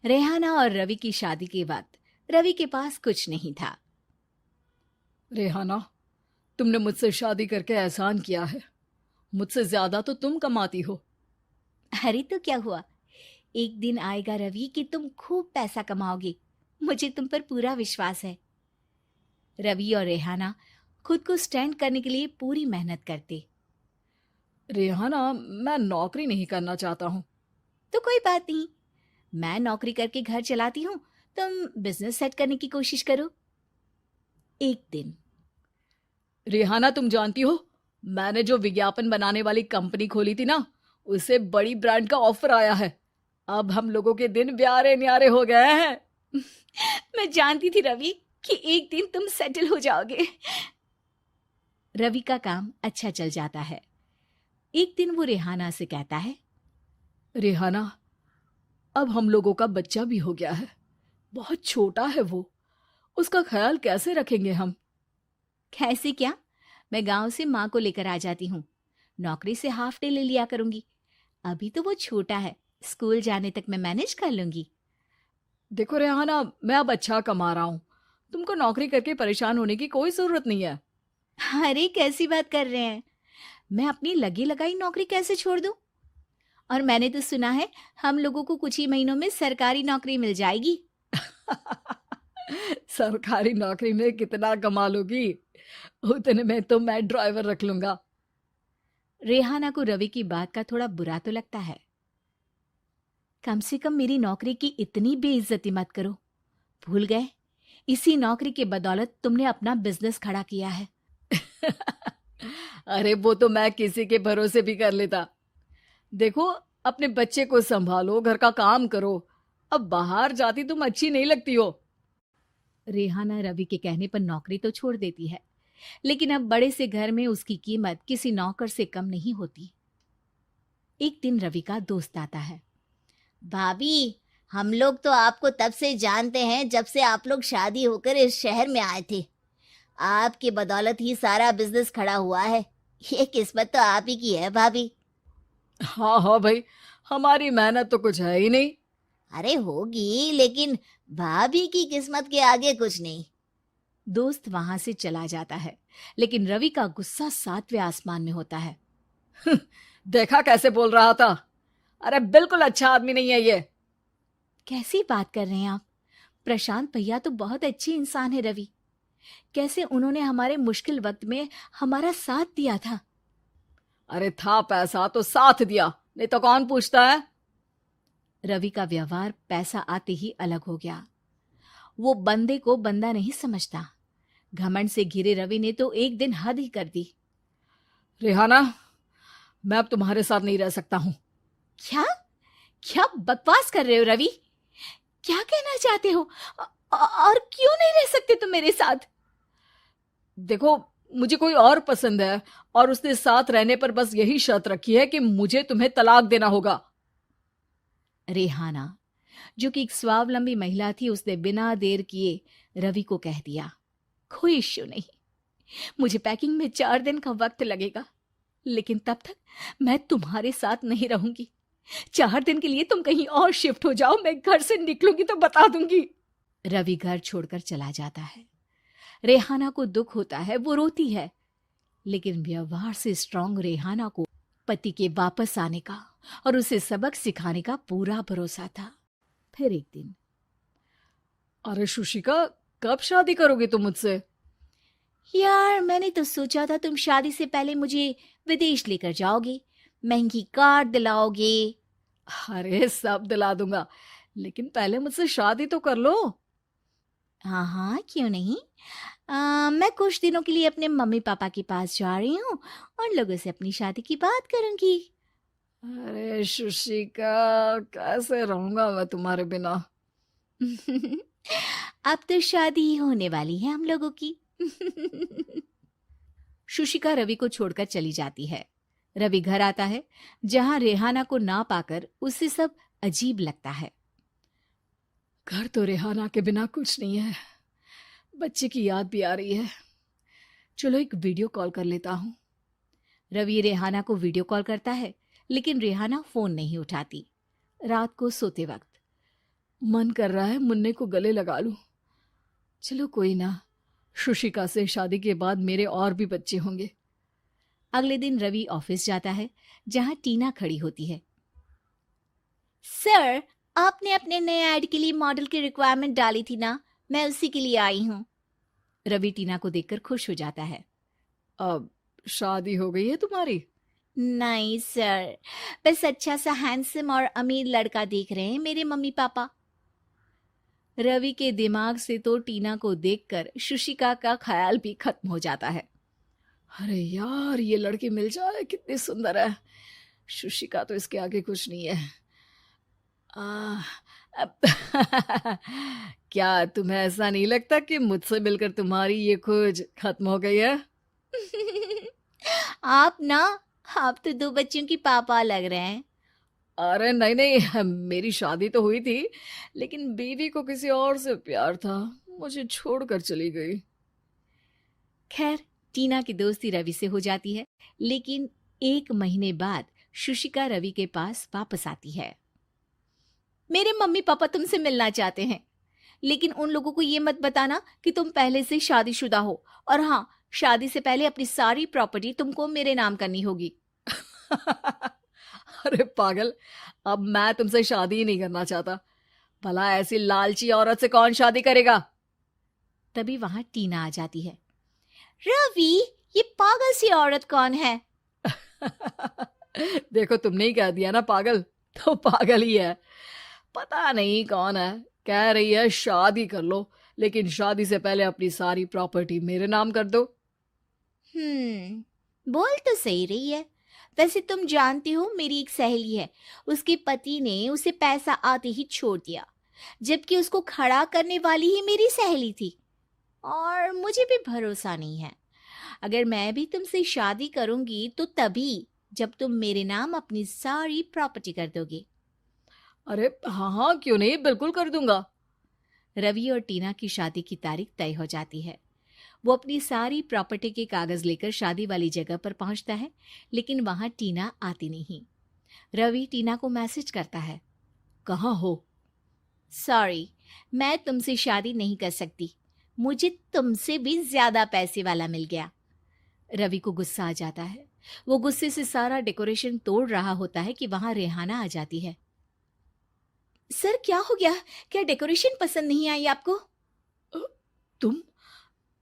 रेहाना और रवि की शादी के वक्त रवि के पास कुछ नहीं था। रेहाना, तुमने मुझसे शादी करके एहसान किया है। मुझसे ज्यादा तो तुम कमाती हो। अरे तो क्या हुआ, एक दिन आएगा रवि कि तुम खूब पैसा कमाओगे। मुझे तुम पर पूरा विश्वास है। रवि और रेहाना खुद को स्टैंड करने के लिए पूरी मेहनत करते। रेहाना, मैं नौकरी नहीं करना चाहता हूँ। तो कोई बात नहीं, मैं नौकरी करके घर चलाती हूँ, तुम बिजनेस सेट करने की कोशिश करो। एक दिन रेहाना, तुम जानती हो, मैंने जो विज्ञापन बनाने वाली कंपनी खोली थी ना, उसे बड़ी ब्रांड का ऑफर आया है। अब हम लोगों के दिन ब्यारे न्यारे हो गए हैं। मैं जानती थी रवि कि एक दिन तुम सेटल हो जाओगे। रवि का काम अच्छा चल जाता है। एक दिन वो रेहाना से कहता है, रेहाना, अब हम लोगों का बच्चा भी हो गया है। बहुत छोटा है वो। उसका ख्याल कैसे रखेंगे हम? कैसे क्या, मैं गांव से माँ को लेकर आ जाती हूँ। नौकरी से हाफ डे ले लिया करूंगी। अभी तो वो छोटा है, स्कूल जाने तक मैं मैनेज कर लूंगी। देखो रेहाना, मैं अब अच्छा कमा रहा हूँ। तुमको नौकरी करके परेशान होने की कोई जरूरत नहीं है। अरे कैसी बात कर रहे हैं, मैं अपनी लगी लगाई नौकरी कैसे छोड़ दूं? और मैंने तो सुना है हम लोगों को कुछ ही महीनों में सरकारी नौकरी मिल जाएगी। सरकारी नौकरी में कितना कमा लोगी? उतने में तो मैं ड्राइवर रख लूंगा। रेहाना को रवि की बात का थोड़ा बुरा तो लगता है। कम से कम मेरी नौकरी की इतनी बेइज्जती मत करो। भूल गए, इसी नौकरी के बदौलत तुमने अपना बिजनेस खड़ा किया है। अरे वो तो मैं किसी के भरोसे भी कर लेता। देखो, अपने बच्चे को संभालो, घर का काम करो। अब बाहर जाती तुम अच्छी नहीं लगती हो। रेहाना रवि के कहने पर नौकरी तो छोड़ देती है, लेकिन अब बड़े से घर में उसकी कीमत किसी नौकर से कम नहीं होती। एक दिन रवि का दोस्त आता है। भाभी, हम लोग तो आपको तब से जानते हैं जब से आप लोग शादी होकर इस शहर में आए थे। आपकी बदौलत ही सारा बिजनेस खड़ा हुआ है। ये किस्मत तो आप ही की है भाभी। हाँ हाँ भाई, हमारी मेहनत तो कुछ है ही नहीं। अरे होगी, लेकिन भाभी की किस्मत के आगे कुछ नहीं। दोस्त वहां से चला जाता है, लेकिन रवि का गुस्सा सातवें आसमान में होता है। देखा कैसे बोल रहा था? अरे बिल्कुल अच्छा आदमी नहीं है ये। कैसी बात कर रहे हैं आप? प्रशांत भैया तो बहुत अच्छे इंसान है रवि। कैसे उन्होंने हमारे मुश्किल वक्त में हमारा साथ दिया था। अरे था पैसा तो साथ दिया, नहीं तो कौन पूछता है? रवि का व्यवहार पैसा आते ही अलग हो गया। वो बंदे को बंदा नहीं समझता। घमंड से घिरे रवि ने तो एक दिन हद ही कर दी। रेहाना, मैं अब तुम्हारे साथ नहीं रह सकता हूँ। क्या क्या बकवास कर रहे हो रवि? क्या कहना चाहते हो? और क्यों नहीं रह सकते तुम मेरे साथ? देखो, मुझे कोई और पसंद है, और उसने साथ रहने पर बस यही शर्त रखी है कि मुझे तुम्हें तलाक देना होगा। रेहाना, जो कि एक स्वावलंबी महिला थी, उसने बिना देर किए रवि को कह दिया, कोई इश्यू नहीं, मुझे पैकिंग में 4 दिन का वक्त लगेगा, लेकिन तब तक मैं तुम्हारे साथ नहीं रहूंगी। 4 दिन के लिए तुम कहीं और शिफ्ट हो जाओ, मैं घर से निकलूंगी तो बता दूंगी। रवि घर छोड़कर चला जाता है। रेहाना को दुख होता है, वो रोती है, लेकिन व्यवहार से स्ट्रांग रेहाना को पति के वापस आने का और उसे सबक सिखाने का पूरा भरोसा था। फिर एक दिन, अरे शुशिका, कब शादी करोगी तुम मुझसे? यार मैंने तो सोचा था तुम शादी से पहले मुझे विदेश लेकर जाओगे, महंगी कार दिलाओगे। अरे सब दिला दूंगा, लेकिन पहले मुझसे शादी तो कर लो। हाँ हाँ, क्यों नहीं। मैं कुछ दिनों के लिए अपने मम्मी पापा के पास जा रही हूँ और लोगों से अपनी शादी की बात करूंगी। अरे शुशिका, कैसे रहूंगा मैं तुम्हारे बिना? अब तो शादी ही होने वाली है हम लोगों की। शुशिका रवि को छोड़कर चली जाती है। रवि घर आता है, जहां रेहाना को ना पाकर उसे सब अजीब लगता है। घर तो रेहाना के बिना कुछ नहीं है। बच्चे की याद भी आ रही है। चलो एक वीडियो कॉल कर लेता हूँ। रवि रेहाना को वीडियो कॉल करता है, लेकिन रेहाना फोन नहीं उठाती। रात को सोते वक्त मन कर रहा है मुन्ने को गले लगा लूं। चलो कोई ना, शुशिका से शादी के बाद मेरे और भी बच्चे होंगे। अगले दिन रवि ऑफिस जाता है, जहां टीना खड़ी होती है। सर, आपने अपने नए ऐड के लिए मॉडल की रिक्वायरमेंट डाली थी ना, मैं उसी के लिए आई हूँ। रवि टीना को देखकर खुश हो जाता है। अब शादी हो गई है तुम्हारी? नहीं सर, बस अच्छा सा हैंडसम और अमीर लड़का देख रहे हैं मेरे मम्मी पापा। रवि के दिमाग से तो टीना को देखकर शुशिका का ख्याल भी खत्म हो जाता है। अरे यार, ये लड़की मिल जाए कितनी सुंदर है। शुशिका तो इसके आगे कुछ नहीं है। आ, अब क्या तुम्हें ऐसा नहीं लगता कि मुझसे मिलकर तुम्हारी ये खोज खत्म हो गई है? आप तो 2 बच्चों की पापा लग रहे हैं। अरे नहीं नहीं, मेरी शादी तो हुई थी, लेकिन बीवी को किसी और से प्यार था, मुझे छोड़कर चली गई। खैर, टीना की दोस्ती रवि से हो जाती है, लेकिन 1 महीने बाद शुशिका रवि के पास वापस आती है। मेरे मम्मी पापा तुमसे मिलना चाहते हैं, लेकिन उन लोगों को ये मत बताना कि तुम पहले से शादीशुदा हो, और हाँ, शादी से पहले अपनी सारी प्रॉपर्टी तुमको मेरे नाम करनी होगी। अरे पागल, अब मैं तुमसे शादी ही नहीं करना चाहता। भला ऐसी लालची औरत से कौन शादी करेगा? तभी वहां टीना आ जाती है। रवि, ये पागल सी औरत कौन है? देखो, तुमने ही कह दिया ना पागल, तो पागल ही है। पता नहीं कौन है, कह रही है शादी कर लो, लेकिन शादी से पहले अपनी सारी प्रॉपर्टी मेरे नाम कर दो। बोल तो सही रही है। वैसे तुम जानती हो, मेरी एक सहेली है, उसके पति ने उसे पैसा आते ही छोड़ दिया, जबकि उसको खड़ा करने वाली ही मेरी सहेली थी। और मुझे भी भरोसा नहीं है। अगर मैं भी तुमसे शादी करूंगी तो तभी जब तुम मेरे नाम अपनी सारी प्रॉपर्टी कर दोगे। अरे हाँ हाँ, क्यों नहीं, बिल्कुल कर दूंगा। रवि और टीना की शादी की तारीख तय हो जाती है। वो अपनी सारी प्रॉपर्टी के कागज लेकर शादी वाली जगह पर पहुंचता है, लेकिन वहां टीना आती नहीं। रवि टीना को मैसेज करता है। कहाँ हो? सॉरी, मैं तुमसे शादी नहीं कर सकती, मुझे तुमसे भी ज्यादा पैसे वाला मिल गया। रवि को गुस्सा आ जाता है। वो गुस्से से सारा डेकोरेशन तोड़ रहा होता है कि वहां रेहाना आ जाती है। सर, क्या हो गया? क्या डेकोरेशन पसंद नहीं आई आपको? अ,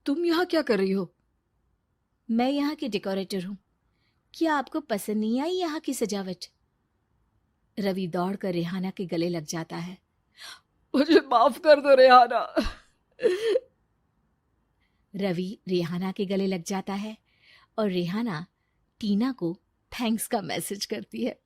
तुम यहाँ क्या कर रही हो? मैं यहाँ की डेकोरेटर हूँ। क्या आपको पसंद नहीं आई यहाँ की सजावट? रवि दौड़कर रेहाना के गले लग जाता है। मुझे माफ कर दो रेहाना। रवि रेहाना के गले लग जाता है और रेहाना टीना को थैंक्स का मैसेज करती है।